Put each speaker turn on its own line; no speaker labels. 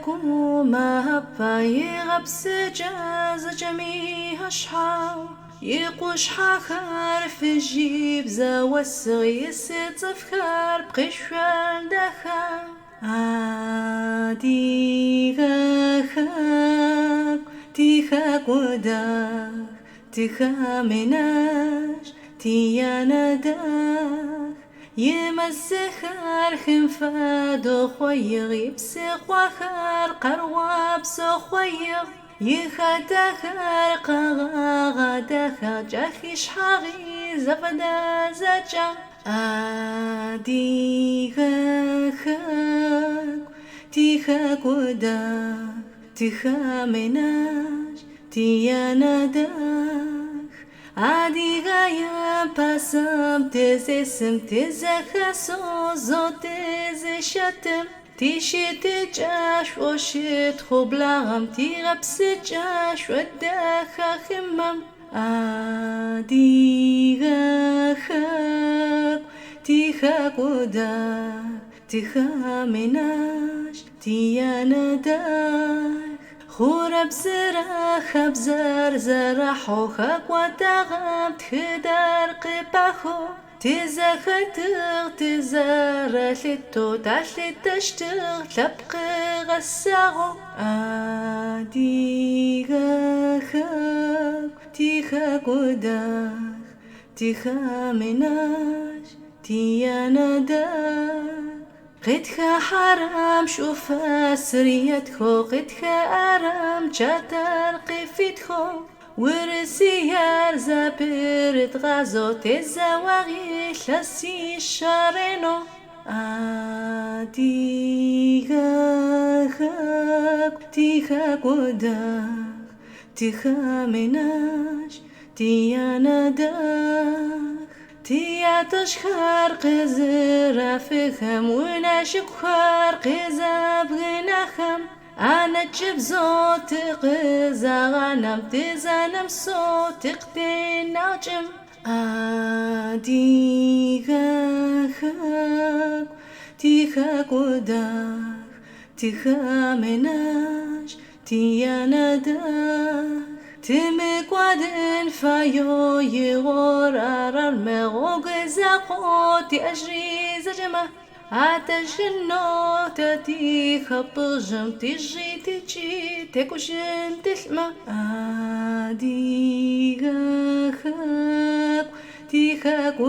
كوما هبا يغبس جاز جميع شحاو يقوش حاخر في الجيب زاوسغ يستفكر بقشوال دخا عادي غاخاك تيخاك وداك تيخا مناش تيانا داك يمسخر خنفادو خويغ يبسخ وخر قرواب سخويغ يخدخر قغادخر جاخيش حاغي زفدا زجا عادي غاخاك تيخاك وداك تيخا مناش تيانا داك عادي غايا باسم تزسم تزخسو زو تزشتم تيشت جاش وشت خبلغم تيغبس جاش وداخا خمم عادي غاخاك تيخاك وداك تيخا مناش تيانا داك خورب زرا خبزر زرا حوخك ودغم تخدر قبخو تزختغ تزر لتو تحلت تشتغ تبقى غساغو عادي غاخاك تيخاك وداك تيخا مناش تيانا داك قدخا حرام شوف سريتخو قدخا أرام جاتر قفيتخو ورسيار زابرت غازو تزاوغي خلسي الشارينو عادي غاخاك تيخاك وداك تيخا مناش تيانا داك تيا تشخار قزر فخم وناشكخار قزاب غنخم أنا تجيب زوت قزا غنم تزانم صوت قتين ناجم عادي غاخاك تيخاك وداك تيخا مناش تيانا داك تمك ودن فايو يغور أرى المغوغ زاقوتي أجري زجمة عتجنو تاتي خبجم تجي تجي تكوشن تلمة عادي غاخاك تيخاك